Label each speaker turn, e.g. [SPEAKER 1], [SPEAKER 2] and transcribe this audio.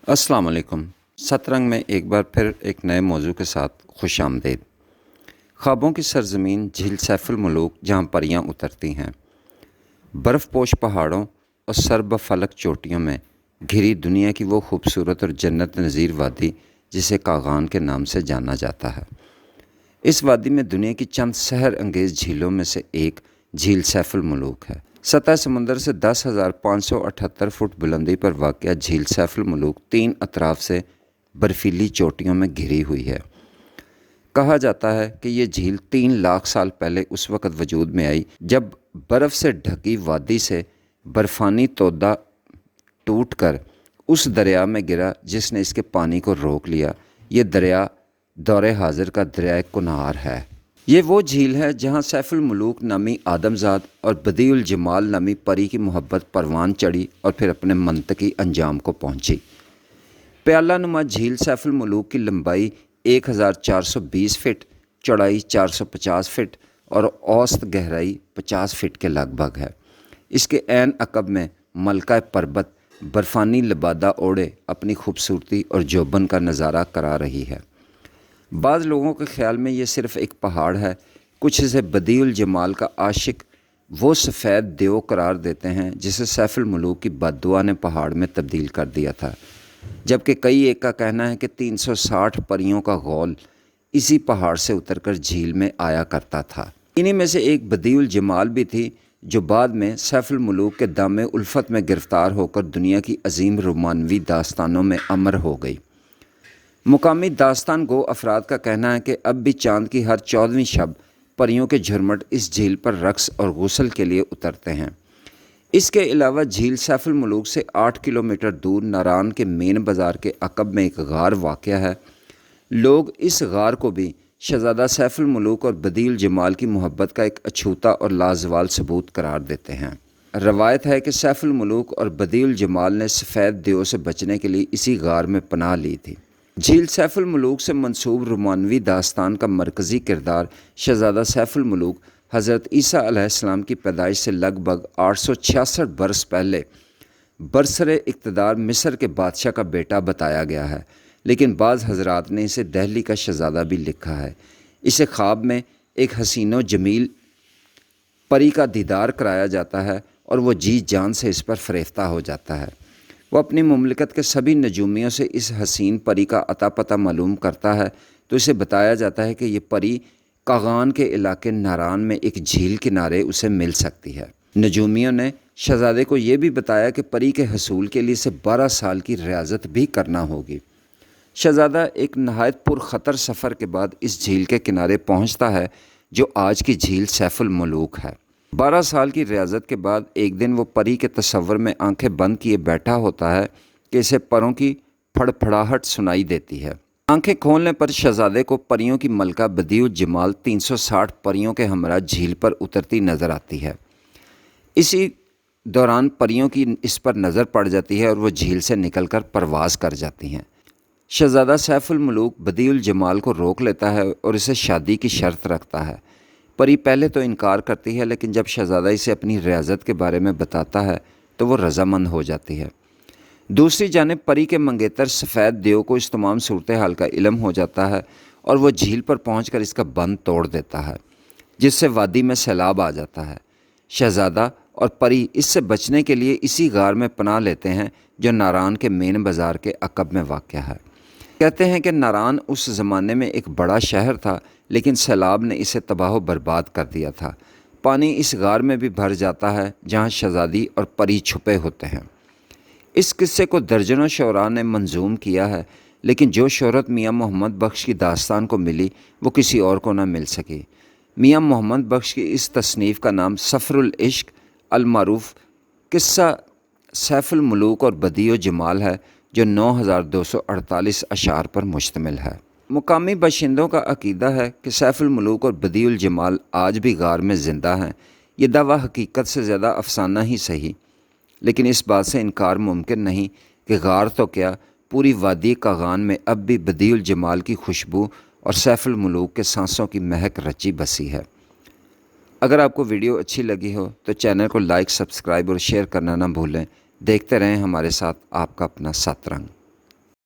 [SPEAKER 1] अस्सलाम वालेकुम। सतरंग में एक बार फिर एक नए मौजू के साथ खुश आमदीद। ख्वाबों की सरजमीन झील सैफुल मुलूक जहाँ परियाँ उतरती हैं। बर्फ़ पोश पहाड़ों और सरबफलक चोटियों में घिरी दुनिया की वो खूबसूरत और जन्नत नज़ीर वादी जिसे कागान के नाम से जाना जाता है। इस वादी में दुनिया की चंद सहर अंगेज़ झीलों में से एक झील सैफुल मुलूक है। सतह समुंदर से 10,578 फुट बुलंदी पर वाक़या झील सैफुल मुलूक 3 अतराफ से बर्फीली चोटियों में घिरी हुई है। कहा जाता है कि ये झील 3 लाख साल पहले उस वक़्त वजूद में आई जब बर्फ़ से ढकी वादी से बर्फ़ानी तोदा टूटकर उस दरिया में गिरा जिसने इसके पानी को रोक लिया। ये दरिया दौरे हाजिर का दरिया कुनार है। ये वो झील है जहाँ सैफुल मुलूक नामी आदमजाद और बदीउल जमाल नामी परी की मोहब्बत परवान चढ़ी और फिर अपने मंतकी अंजाम को पहुँची। प्याला नुमा झील सैफुल मुलूक की लंबाई 1420 फिट, चौड़ाई 450 फिट और औसत गहराई 50 फिट के लगभग है। इसके ऐन अकब में मलका पर्बत बर्फ़ानी लबादा ओढ़े अपनी खूबसूरती और जोबन का नज़ारा करा रही है। बाज़ लोगों के ख़्याल में ये सिर्फ़ एक पहाड़ है। कुछ इसे बदीउल जमाल का आशिक वो सफ़ेद देव करार देते हैं जिसे सैफुल मुलूक की बद्दुआ ने पहाड़ में तब्दील कर दिया था, जबकि कई एक का कहना है कि 360 परियों का गौल इसी पहाड़ से उतरकर झील में आया करता था। इन्हीं में से एक बदीउल जमाल भी थी जो बाद में सैफुल मुलूक के दामे उल्फत में गिरफ़्तार होकर दुनिया की अजीम रोमानवी दास्तानों में अमर हो गई। मुकामी दास्तान गो अफराद का कहना है कि अब भी चाँद की हर 14वीं शब परियों के झुरमुट इस झील पर रक्स और गुस्ल के लिए उतरते हैं। इसके अलावा झील सैफुल मुलूक से 8 किलोमीटर दूर नारान के मेन बाज़ार के अकब में एक गार वाक़या है। लोग इस गार को भी शहज़ादा सैफुल मुलूक और बदीउल जमाल की मोहब्बत का एक अछूता और लाजवाल सबूत करार देते हैं। रवायत है कि सैफुल मुलूक और बदीउल जमाल ने सफ़ेद देव से बचने के लिए इसी गार में पनाह ली थी। झील सैफुल मुलूक से मंसूब रोमानवी दास्तान का मरकज़ी किरदार शहज़ादा सैफुल मुलूक हज़रत ईसा अलैहिस्सलाम की पैदाइश से लगभग 866 बरस पहले बरसरे इक़्तिदार मिस्र के बादशाह का बेटा बताया गया है, लेकिन बाज़ हज़रात ने इसे दहली का शहज़ादा भी लिखा है। इसे ख्वाब में एक हसीनो जमील परी का दीदार कराया जाता है और वो जी जान से इस पर फ़रेफ्ता हो जाता है। वो अपनी मुमलिकत के सभी नजूमियों से इस हसीन परी का अता पता मालूम करता है, तो इसे बताया जाता है कि ये परी कागान के इलाके नारान में एक झील किनारे उसे मिल सकती है। नजूमियों ने शहज़ादे को ये भी बताया कि परी के हसूल के लिए इसे 12 साल की रियाजत भी करना होगी। शहज़ादा एक नहायत पुरख़तर सफ़र के बाद इस झील के किनारे पहुँचता है जो आज की झील सैफुल मुलूक है। 12 साल की रियाजत के बाद एक दिन वो परी के तसव्वुर में आंखें बंद किए बैठा होता है कि इसे परों की फड़फड़ाहट सुनाई देती है। आंखें खोलने पर शहज़ादे को परियों की मलका बदीउल जमाल 360 परियों के हमरा झील पर उतरती नज़र आती है। इसी दौरान परियों की इस पर नज़र पड़ जाती है और वो झील से निकलकर परवाज़ कर जाती हैं। शहज़ादा सैफुल मुलूक बदीउल जमाल को रोक लेता है और इसे शादी की शर्त रखता है। परी पहले तो इनकार करती है, लेकिन जब शहज़ादा इसे अपनी रियाजत के बारे में बताता है तो वो रज़ामंद हो जाती है। दूसरी जानिब परी के मंगेतर सफ़ेद देव को इस तमाम सूरत हाल का इल्म हो जाता है और वो झील पर पहुंचकर इसका बंद तोड़ देता है, जिससे वादी में सैलाब आ जाता है। शहज़ादा और परी इससे बचने के लिए इसी गार में पनाह लेते हैं जो नारान के मेन बाज़ार के अकब में वाक़या है। कहते हैं कि नारान उस ज़माने में एक बड़ा शहर था, लेकिन सैलाब ने इसे तबाह बर्बाद कर दिया था। पानी इस गार में भी भर जाता है जहाँ शहज़ादी और परी छुपे होते हैं। इस किस्से को दर्जनों शोरा ने मंजूम किया है, लेकिन जो शोहरत मियाँ मोहम्मद बख्श की दास्तान को मिली वो किसी और को न मिल सकी। मियाँ मोहम्मद बख्श की इस तसनीफ़ का नाम सफ़रुल इश्क अल मारूफ़ किस्सा सैफुल मुलूक और बदीउल जमाल है, जो 9248 अशार पर मुश्तमिल है। मुकामी बाशिंदों का अकीदा है कि सैफुल मुलूक और बदीउल जमाल आज भी गार में ज़िंदा हैं। ये दावा हकीकत से ज़्यादा अफसाना ही सही, लेकिन इस बात से इनकार मुमकिन नहीं कि गार तो क्या, पूरी वादी कागान में अब भी बदीउल जमाल की खुशबू और सैफुल मुलूक के सांसों की महक रची बसी है। अगर आपको वीडियो अच्छी लगी हो तो चैनल को लाइक, सब्सक्राइब और शेयर करना ना भूलें। देखते रहें हमारे साथ आपका अपना सतरंग।